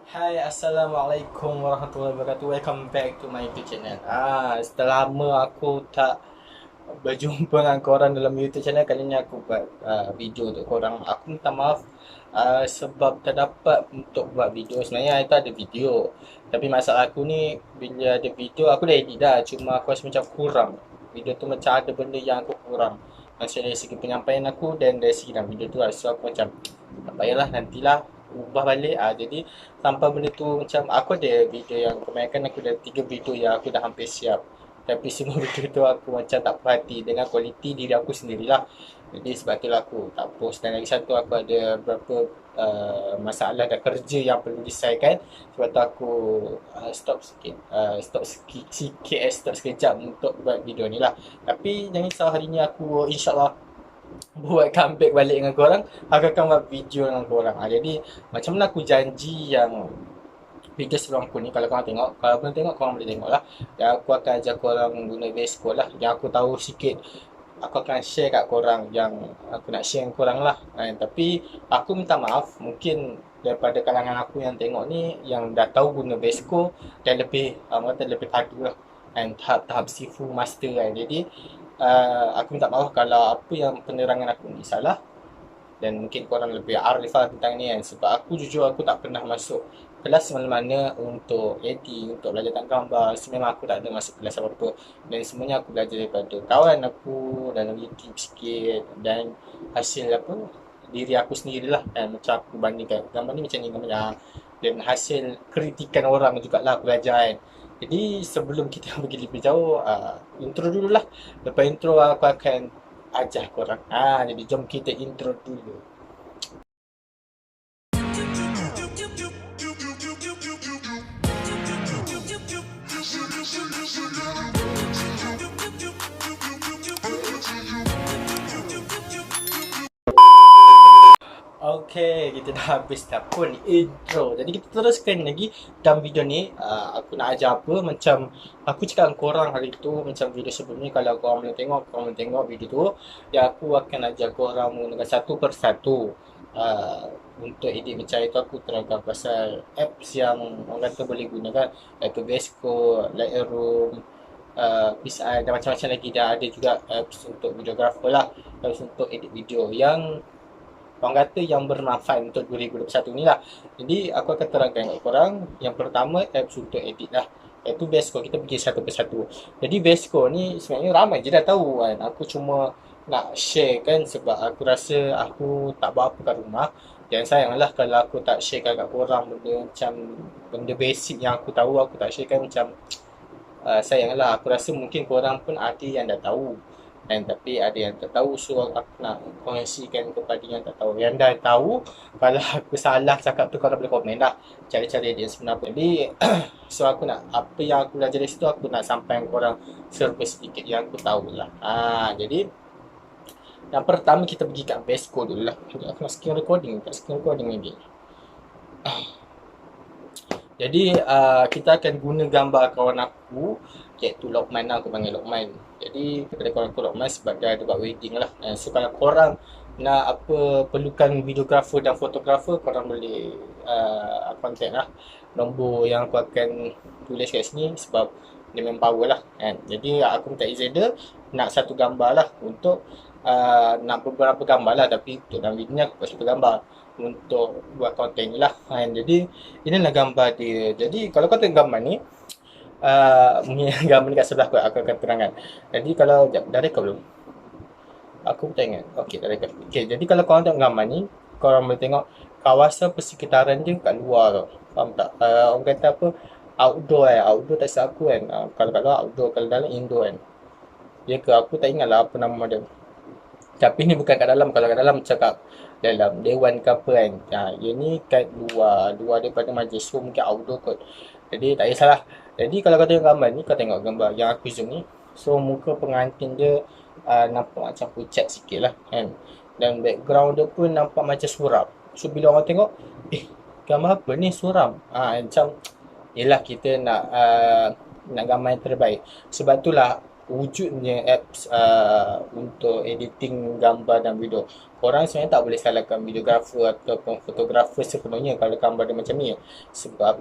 Hai, Assalamualaikum warahmatullahi wabarakatuh. Welcome back to my YouTube channel. Setelah lama aku tak berjumpa dengan korang dalam YouTube channel, kali ni aku buat video untuk korang. Aku minta maaf sebab tak dapat untuk buat video. Sebenarnya itu ada video, tapi masalah aku ni bila ada video aku dah edit dah. Cuma aku rasa macam kurang. Video tu macam ada benda yang aku kurang. Macam dari segi penyampaian aku dan dari segi dalam video tu lah. So aku macam tak payahlah, nantilah ubah balik. Jadi tanpa benda tu macam aku ada video yang kebanyakan aku ada 3 video yang aku dah hampir siap, tapi semua video tu aku macam tak puas hati dengan kualiti diri aku sendirilah. Jadi sebab itulah aku tak post. Dan lagi satu, aku ada beberapa masalah dan kerja yang perlu diselesaikan. Sebab tu aku stop sekejap untuk buat video ni lah. Tapi jangan risau, hari ni aku insyaAllah buat comeback balik dengan korang. Aku akan buat video dengan korang. Jadi macam mana aku janji yang video sebelum aku ni, kalau korang tengok, kalau belum tengok korang boleh tengok lah. Dan aku akan ajar korang guna VSCO lah, yang aku tahu sikit. Aku akan share kat korang yang aku nak share dengan korang lah. Tapi aku minta maaf, mungkin daripada kalangan aku yang tengok ni yang dah tahu guna VSCO dan lebih lebih padu lah, dan tahap Sifu Master kan. Jadi aku minta maaf kalau apa yang penerangan aku ni salah, dan mungkin korang lebih arif lah tentang ni kan. Sebab aku jujur aku tak pernah masuk kelas mana-mana untuk editing, untuk belajar tentang gambar. Memang aku tak ada masuk kelas apa-apa, dan semuanya aku belajar daripada kawan aku dalam YouTube sikit, dan hasil apa diri aku sendirilah kan. Macam aku bandingkan gambar ni macam ni, gambar ni, dan hasil kritikan orang jugalah aku belajar kan. Jadi sebelum kita pergi lebih jauh, intro dulu lah. Lepas intro aku akan ajar korang. Jadi jom kita intro dulu. Okay, kita dah habis dah pun intro. Jadi kita teruskan lagi dalam video ni. Aku nak ajar apa, macam aku cakap dengan korang hari tu, macam video sebelum ni, kalau korang boleh tengok, korang boleh tengok video tu. Yang aku akan ajar korang menggunakan satu persatu. Untuk edit macam itu, aku terangkan pasal apps yang orang kata boleh gunakan, iaitu VSCO, Lightroom, PixArt dan macam-macam lagi. Dah ada juga apps untuk videographer lah, apps untuk edit video yang orang kata yang bermanfaat untuk 2021 ni lah. Jadi aku akan terangkan kepada korang. Yang pertama, apps untuk edit lah, iaitu VSCO. Kita pergi satu persatu. Jadi VSCO ni sebenarnya ramai je dah tahu kan. Aku cuma nak share kan, sebab aku rasa aku tak buat apa kat rumah. Dan sayanglah kalau aku tak share kat korang benda macam benda basic yang aku tahu, aku tak share kan, macam sayanglah. Aku rasa mungkin korang pun ada yang dah tahu, dan tapi ada yang tak tahu. So aku nak kongsikan kepada yang tak tahu. Yang dah tahu, kalau aku salah cakap tu, korang boleh komen lah cara-cara dia sebenarnya. Jadi so aku nak, apa yang aku belajar dari situ, aku nak sampaikan korang serba sedikit yang aku tahu lah. Jadi yang pertama kita pergi kat VSCO dulu lah. Aku nak screen recording, kat screen recording lagi. Jadi kita akan guna gambar kawan aku, iaitu Lokman lah, aku panggil Lokman. Jadi kepada kawan aku Lokman, sebab dia ada buat wedding lah. So kalau korang nak apa, perlukan videographer dan fotografer, korang boleh contact lah nombor yang aku akan tulis kat sini, sebab dia mempower lah kan. Jadi aku minta izin dia nak satu gambar lah, untuk nak beberapa gambar lah, tapi untuk dalam video ni aku buat satu gambar untuk buat konten ni lah kan. Jadi inilah gambar dia. Jadi kalau kau tengok gambar ni, gambar ni kat sebelah aku akan terangkan. Jadi kalau dah record belum? Aku tak ingat. Okey, dah record. Okey, jadi kalau korang tengok gambar ni, korang boleh tengok kawasan persekitaran dia kat luar tau. Faham tak? Orang kata apa, outdoor outdoor tak silap aku kan. Kalau kat luar outdoor, kalau dalam indoor kan. Ya ke, aku tak ingat lah apa nama dia. Tapi ni bukan kat dalam. Kalau kat dalam cakap dalam dewan ke apa kan. Yang ni kat luar daripada majlis. So mungkin outdoor kot. Jadi tak kisahlah. Jadi kalau kau tengok gambar ni, kau tengok gambar yang aku zoom ni. So muka pengantin dia nampak macam pucat sikit lah kan. Dan background dia pun nampak macam suram. So bila orang tengok, gambar apa ni suram. Macam yelah, kita nak gambar yang terbaik. Sebab itulah wujudnya apps untuk editing gambar dan video. Korang sebenarnya tak boleh salahkan videographer ataupun fotografer sepenuhnya kalau gambar dia macam ni. Sebab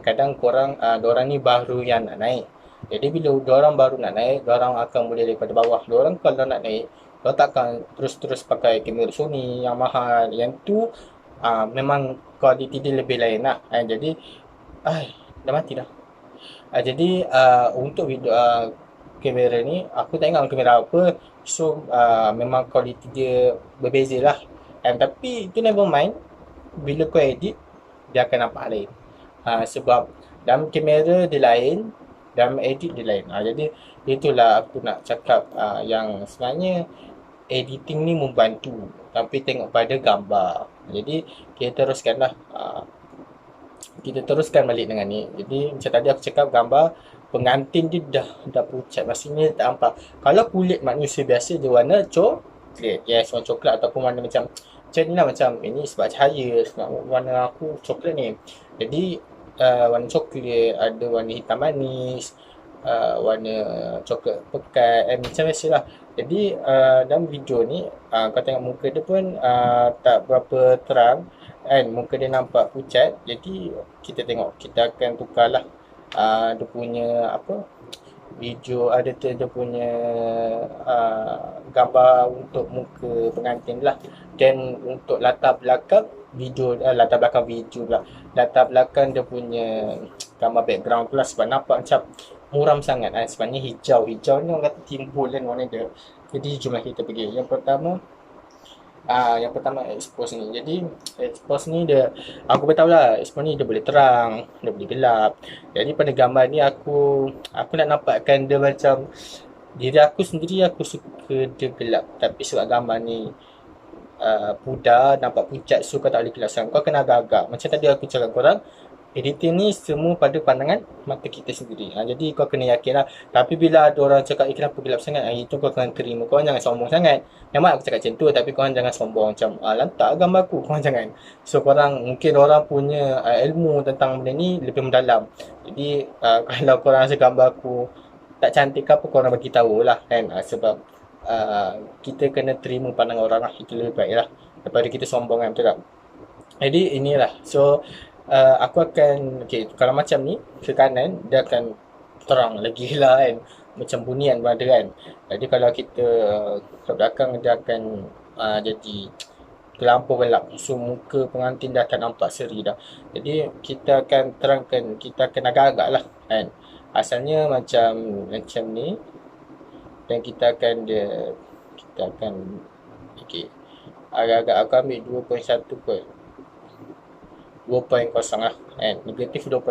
kadang diorang ni baru yang nak naik. Jadi bila diorang baru nak naik, diorang akan mula daripada bawah. Diorang kalau nak naik, diorang takkan terus-terus pakai kamera Sony yang mahal. Yang tu memang kualiti dia lebih lain lah. Jadi, dah mati dah. Jadi untuk video kamera ni aku tak ingat kamera apa, so memang kualiti dia berbeza lah. Tapi itu never mind, bila kau edit dia akan nampak lain. Sebab dalam kamera dia lain, dalam edit dia lain. Jadi itulah aku nak cakap, yang sebenarnya editing ni membantu tapi tengok pada gambar. Jadi kita teruskan balik dengan ni. Jadi macam tadi aku cakap, gambar pengantin dia dah pucat, maksudnya tak nampak. Kalau kulit manusia biasa dia warna coklat, yes, warna coklat ataupun warna macam ni lah, macam ini sebab cahaya, sebab warna aku coklat ni. Jadi warna coklat, ada warna hitam manis, warna coklat pekat, macam biasa lah. Jadi dalam video ni kau tengok muka dia pun tak berapa terang kan, muka dia nampak pucat. Jadi kita akan tukarlah dia punya video, ada dia punya gambar untuk muka pengantin lah. Dan untuk latar belakang video latar belakang dia punya gambar background tu lah, sebab nampak macam muram sangat. Sebenarnya hijau ni orang kata timbul kan warna dia. Jadi jomlah kita pergi. Yang pertama expose ni. Jadi expose ni aku beritahu lah, expose ni dia boleh terang, dia boleh gelap. Jadi pada gambar ni aku nak nampakkan dia macam diri aku sendiri, aku suka dia gelap. Tapi sebab gambar ni pudar, nampak pucat, so kau tak boleh gelap sangat. Kau kena agak-agak. Macam tadi aku cakap korang, editing ni semua pada pandangan mata kita sendiri. Jadi kau kena yakin lah. Tapi bila ada orang cakap, kenapa gelap sangat, itu kau kena terima. Korang jangan sombong sangat. Memang aku cakap macam tu, tapi korang jangan sombong macam lantak gambar aku. Korang jangan. So mungkin orang punya ilmu tentang benda ni lebih mendalam. Jadi kalau korang rasa gambar aku tak cantik ke apa, korang bagi tahu lah kan. Sebab kita kena terima pandangan orang lah. Itu lebih baik lah daripada kita sombong kan, betul tak? Jadi inilah. So aku akan, kalau macam ni ke kanan dia akan terang lagi lah kan, macam bunian berada kan. Jadi kalau kita ke belakang dia akan jadi terlampau gelap, so muka pengantin dah akan nampak seri dah. Jadi kita akan terangkan, kita akan agak-agak lah kan, asalnya macam ni. Dan kita akan agak-agak aku ambil 2.0 lah kan, negatif 2.0.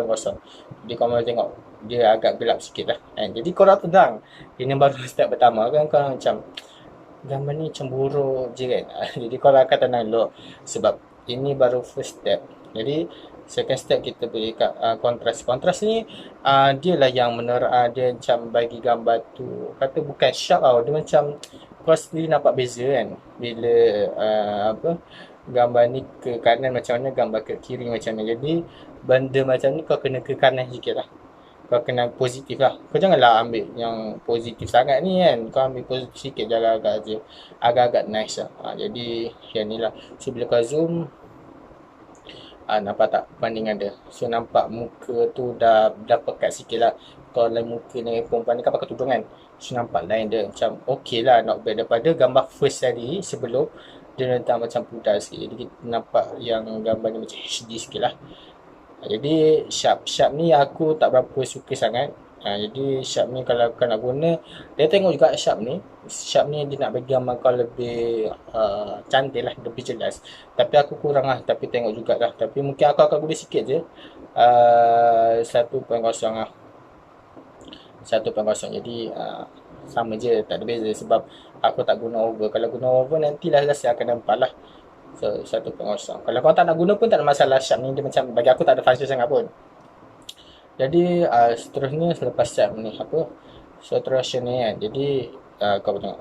Jadi korang boleh tengok dia agak gelap sikit lah kan. Jadi korang tenang, ini baru step pertama kan, korang macam gambar ni cemburu je kan. Jadi korang akan tenang dulu, sebab ini baru first step. Jadi second step kita beri kontras ni dia lah yang dia macam bagi gambar tu, kata bukan sharp tau, dia macam kau sendiri nampak beza kan bila gambar ni ke kanan macam mana, gambar ke kiri macam mana. Jadi benda macam ni kau kena ke kanan sikit lah, kau kena positif lah. Kau janganlah ambil yang positif sangat ni kan, kau ambil positif sikit, agak-agak nice lah. Jadi yang ni lah. So bila kau zoom, nampak tak bandingan dia? So nampak muka tu dah pekat sikit lah. Kalau muka ni perempuan ni kan pakai tudung kan, so nampak lain dia macam okey lah, not bad daripada gambar first tadi sebelum dia letak macam pudar sikit. Jadi kita nampak yang gambar ni macam HD sikit lah. Jadi sharp ni aku tak berapa suka sangat. Jadi sharp ni kalau kau nak guna, dia tengok juga sharp ni dia nak bagi gambar kau lebih cantik lah, lebih jelas. Tapi aku kurang lah, tapi tengok juga lah. Tapi mungkin aku akan guna sikit je, 1.0 lah, 1.0. Jadi sama je, tak ada beza. Sebab aku tak guna over. Kalau guna over nantilah rasa akan nampak lah. So 1.0. Kalau kau tak nak guna pun tak ada masalah. Sharp ni dia macam, bagi aku tak ada function sangat pun. Jadi seterusnya selepas sharp ni saturation ni kan. Jadi kau tengok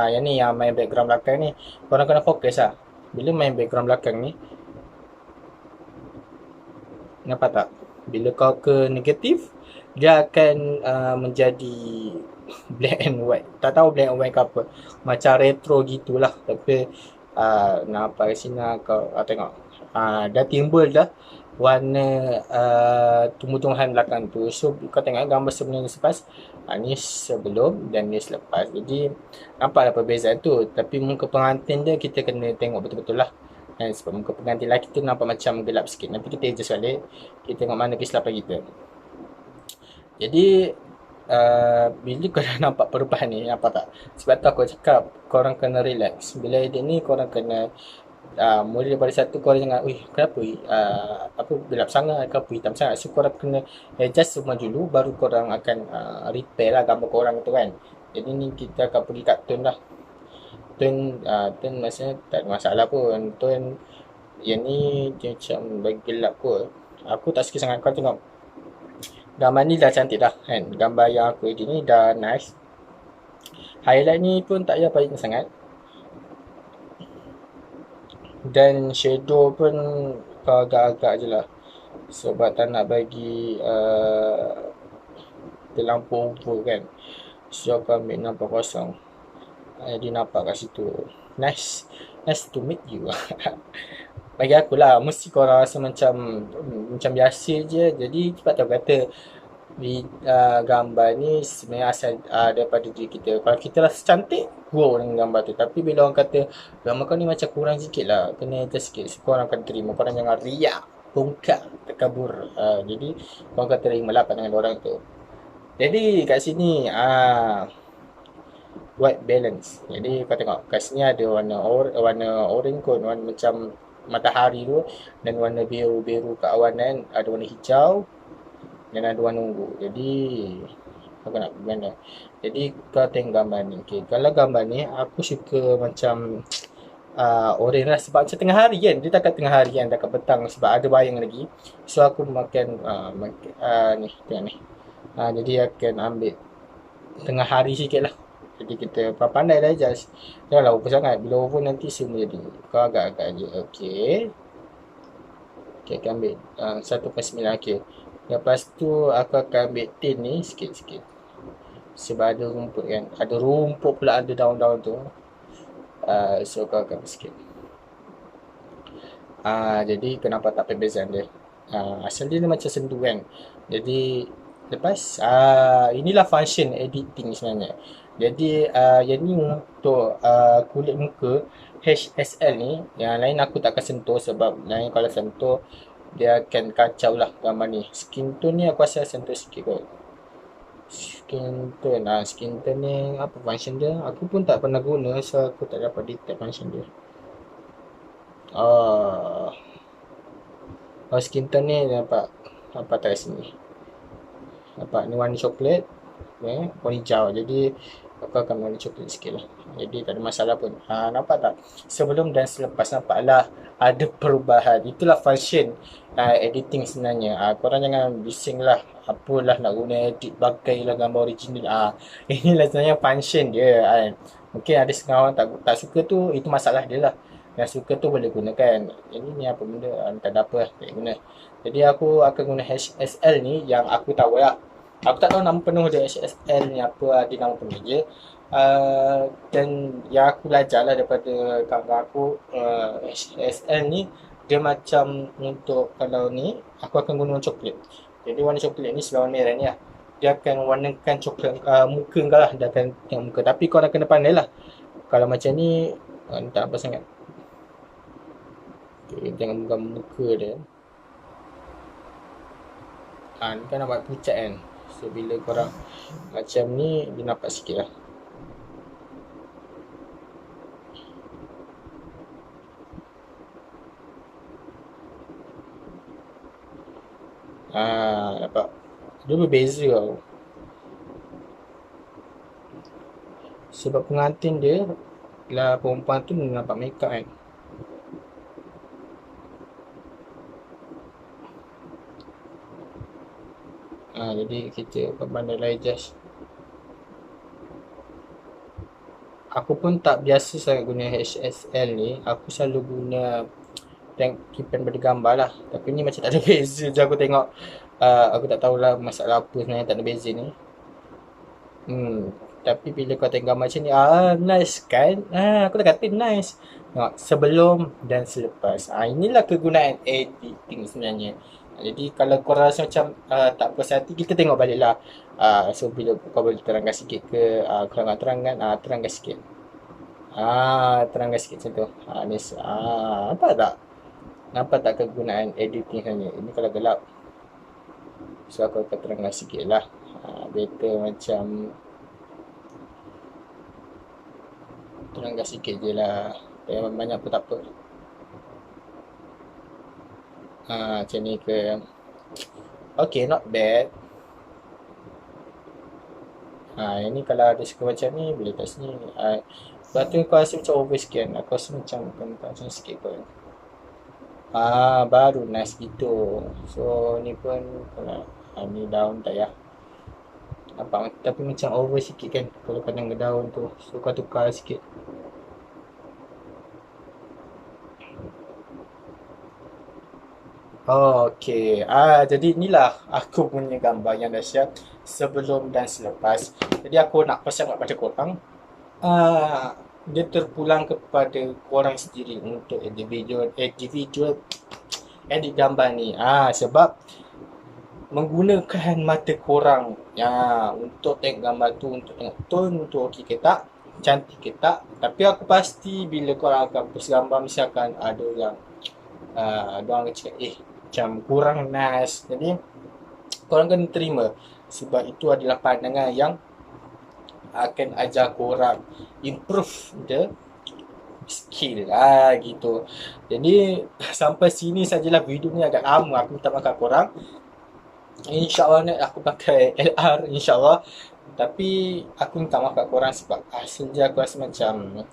yang ni, yang main background belakang ni, korang kena fokus lah. Bila main background belakang ni, nampak tak Bila kau ke negatif, dia akan menjadi black and white. Tak tahu black and white ke apa. Macam retro gitulah. Tapi nampak kat sini kau tengok. Dah timbul dah warna tumbuh-tumbuhan belakang tu. So kau tengok gambar sebelum dan selepas. Ni sebelum dan ni selepas. Jadi nampaklah perbezaan tu. Tapi muka pengantin dia kita kena tengok betul-betul lah. Sebab muka pengantin lelaki tu nampak macam gelap sikit. Nanti kita adjust balik. Kita tengok mana kesilapan kita. Jadi bila kau dah nampak perubahan ni, apa tak? Sebab tu aku cakap korang kena relax. Bila edit ni korang kena mula daripada satu korang jangan, kenapa apa gelap sangat ke apa hitam sangat. So korang kena adjust semua dulu baru korang akan repair lah gambar korang tu kan. Jadi ni kita akan pergi kat tone lah. Tone maksudnya tak ada masalah pun. Tone yang ni dia macam bagi gelap kot. Aku tak suka sangat. Kau tengok gambar ni dah cantik dah kan. Gambar yang aku edit ni dah nice. Highlight ni pun tak payah banyak sangat. Dan shadow pun kau agak-agak je lah. Sebab tak nak bagi terlampau over kan. So aku ambil nampak kosong. Jadi nampak kat situ. Nice. Nice to meet you. Bagi aku lah, mesti korang rasa macam biasa je. Jadi cepat tahu kata gambar ni sebenarnya asal daripada diri kita. Kalau kita rasa cantik, go dengan gambar tu. Tapi bila orang kata gambar kau ni macam kurang sikit lah, kena adjust sikit, so, korang akan terima. Korang jangan riak, bongkak, terkabur. Jadi korang akan terima lah pandangan orang tu. Jadi kat sini white balance. Jadi kau tengok kat sini ada warna orange kot, warna macam matahari tu, dan warna biru-biru keawanan, ada warna hijau dan ada warna ungu. Jadi aku nak mana. Jadi kau tengok gambar ni. Okay. Kalau gambar ni aku suka macam orange lah, sebab macam tengah hari kan. Dia tak kat tengah hari kan, tak kat petang sebab ada bayang lagi. So aku makan ni tengok ni. Jadi akan ambil tengah hari sikit lah. Jadi kita pandai dah adjust. Janganlah over sangat. Bila over nanti semua jadi. Kau agak-agak je. Okay. Okay, aku ambil 1.9. Okay. Lepas tu aku akan ambil tin ni sikit-sikit. Sebab ada rumput kan. Ada rumput pula, ada daun-daun tu. So kau akan ambil sikit. Jadi kenapa tak perbezaan dia. Asal dia macam sendu kan. Jadi lepas inilah function editing sebenarnya. Jadi yang ni untuk kulit muka HSL ni. Yang lain aku tak akan sentuh sebab lain kalau sentuh dia akan kacau lah gambar ni. Skin tone ni aku rasa sentuh sikit kot. Skin tone ni apa function dia? Aku pun tak pernah guna, so aku tak dapat detect function dia. Skin tone ni nampak tak kat sini. Nampak ni warna coklat, warna hijau. Jadi aku akan warna coklat sikit lah. Jadi tak ada masalah pun. Nampak tak? Sebelum dan selepas nampaklah ada perubahan. Itulah function editing sebenarnya. Korang jangan bising lah. Apalah nak guna edit, pakailah gambar original. Inilah sebenarnya function dia kan. Mungkin ada setengah orang tak suka tu, itu masalah dia lah. Yang suka tu boleh gunakan. Ini ni apa benda, tak ada apa lah, tak guna. Jadi aku akan guna HSL ni yang aku tahu lah. Aku tak tahu nama penuh dia HSL ni apa, dia nama penuh je. Dan yang aku belajar lah daripada kawan aku, HSL ni dia macam untuk kalau ni aku akan guna coklat. Jadi warna coklat ni sebelah warna merah ni lah. Dia akan warnakan coklat muka kau lah. Dia akan tengok muka. Tapi kau nak kena pandai lah. Kalau macam ni tak apa sangat. Okay, jangan buka muka dia. Ni kan nampak pucat kan. So bila korang macam ni, dia nampak sikit lah. Nampak. Dia berbeza tau. Sebab pengantin dia lah, perempuan tu nampak makeup kan. Jadi kita pandai adjust. Aku pun tak biasa sangat guna HSL ni. Aku selalu guna depend pada gambar lah. Tapi ni macam tak ada beza je aku tengok. Aku tak tahulah masalah apa sebenarnya tak ada beza ni. Tapi bila kau tengok gambar macam ni, nice kan? Aku dah kata nice. Tengok, sebelum dan selepas. Inilah kegunaan editing sebenarnya. Jadi kalau kau rasa macam tak puas hati, kita tengok balik lah. So bila kau boleh terangkan sikit ke, kalau nak terangkan, terangkan sikit. Terangkan sikit macam tu. Nampak tak? Nampak tak kegunaan editing sebenarnya? Ini kalau gelap. So aku akan terangkan sikit lah. Better macam terangkan sikit je lah. Banyak pun tak apa. Macam ni ke. Okay, not bad. Ini kalau ada suka macam ni, boleh kat sini. Sebab tu kau rasa macam overscan. Aku rasa macam kau letak macam sikit pun. Baru nice gitu. So ni pun kalau ni daun tak payah. Nampak tapi macam over sikit kan kalau kena ke daun tu. So kau tukar sikit. Okay. Jadi inilah aku punya gambar yang dahsyat sebelum dan selepas. Jadi aku nak pesan kepada korang. Dia terpulang kepada korang sendiri untuk individual edit gambar ni. Sebab menggunakan mata korang untuk tengok gambar tu, untuk tengok tone tu okey ke tak, cantik ke tak. Tapi aku pasti bila korang akan post gambar, misalkan ada yang diorang cakap macam kurang nice. Jadi korang kena terima sebab itu adalah pandangan yang akan ajar korang improve the skill gitu. Jadi sampai sini sajalah video ni, agak lama aku minta maaf korang. InsyaAllah ni aku pakai LR insyaAllah. Tapi aku minta maaf kat korang sebab hasilnya aku rasa macam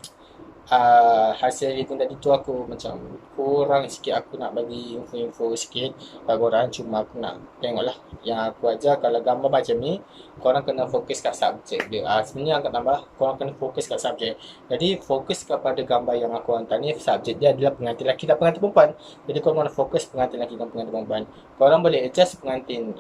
hasil editing tadi tu aku macam kurang sikit. Aku nak bagi info-info sikit kat korang. Cuma aku nak tengok lah yang aku ajar. Kalau gambar macam ni, korang kena fokus kat subjek dia. Sebenarnya aku tambah, korang kena fokus kat subjek. Jadi fokus kepada gambar yang aku hantar ni, subjek dia adalah pengantin lelaki dan pengantin perempuan. Jadi korang kena fokus pengantin lelaki dan pengantin perempuan. Korang boleh adjust pengantin,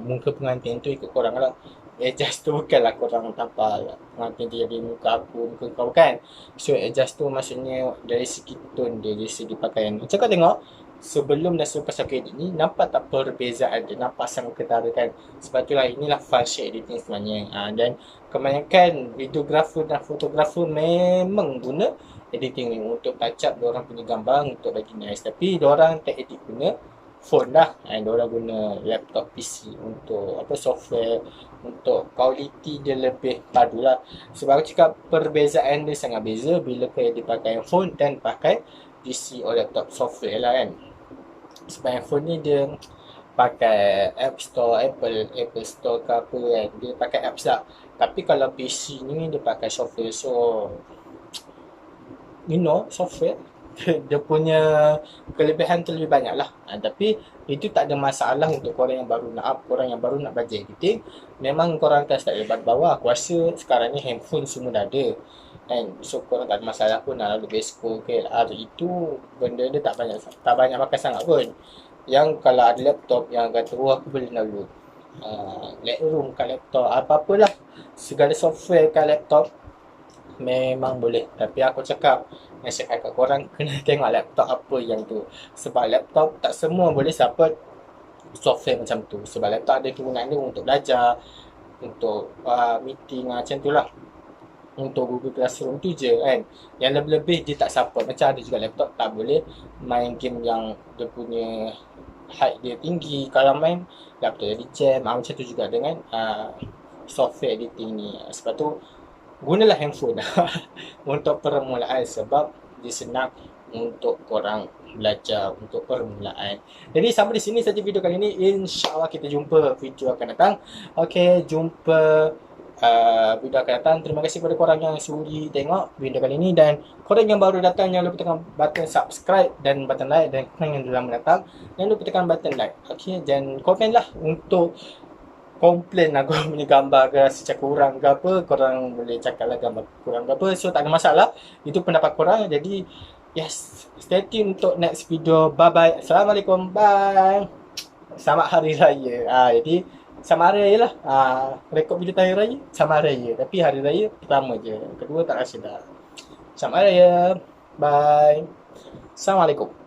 muka pengantin tu ikut korang lah. Adjust tu bukanlah korang tampal pengantin dia jadi muka aku, muka kau, kan. So adjust tu maksudnya dari segi tone dia, dari segi pakaian. Macam kau tengok sebelum dan selepas aku edit ni, nampak tak perbezaan dia? Nampak sangat ketara kan? Sebab itulah inilah function editing sebenarnya. Dan kebanyakan videographer dan fotografer memang guna editing ni untuk touch up diorang punya gambar untuk bagi nice. Tapi diorang tak edit guna phone lah. Diorang guna laptop PC untuk software, untuk quality dia lebih padu lah. Sebab aku cakap perbezaan dia sangat beza bila kau dipakai phone dan pakai PC atau laptop software lah kan. Sebab handphone ni dia pakai App Store, Apple Store ke apa kan, dia pakai apps lah. Tapi kalau PC ni dia pakai software. So software dia punya kelebihan tu lebih banyak lah. Tapi itu tak ada masalah untuk korang yang baru nak up, korang yang baru nak belajar editing. Memang korang akan start daripada bawah. Aku rasa sekarang ni handphone semua dah ada kan. So korang tak ada masalah pun nak lalu Vesco ke LR. Itu benda dia tak banyak makan sangat pun. Yang kalau ada laptop yang kata aku boleh download Lightroom kat laptop, apa-apalah, segala software kat laptop memang boleh. Tapi aku cakap kat korang kena tengok laptop apa yang tu. Sebab laptop tak semua boleh support software macam tu. Sebab laptop ada kegunaan dia untuk belajar, untuk meeting macam tu lah. Untuk Google Classroom tu je kan. Yang lebih-lebih dia tak support. Macam ada juga laptop tak boleh main game yang dia punya height dia tinggi. Kalau main laptop jadi jam. Macam tu juga dengan software editing ni. Sebab tu gunalah handphone untuk permulaan sebab dia senang untuk korang belajar untuk permulaan. Jadi sampai di sini saja video kali ini. InsyaAllah kita jumpa video akan datang. Okay, jumpa video akan datang. Terima kasih kepada korang yang sudi tengok video kali ini. Dan korang yang baru datang, jangan lupa tekan button subscribe dan button like. Dan korang yang dah lama datang, jangan lupa tekan button like. Okay, dan komen lah untuk komplain aku punya gambar ke rasa kurang ke apa. Korang boleh cakap lah gambar kurang ke apa. So tak ada masalah, itu pendapat korang. Jadi Yes, stay tune untuk next video. Bye bye. Assalamualaikum. Bye. Selamat Hari Raya. Jadi sama hari raya lah. Rekod video hari raya sama hari raya. Tapi hari raya pertama je. Kedua tak rasa dah. Selamat Hari Raya. Bye. Assalamualaikum.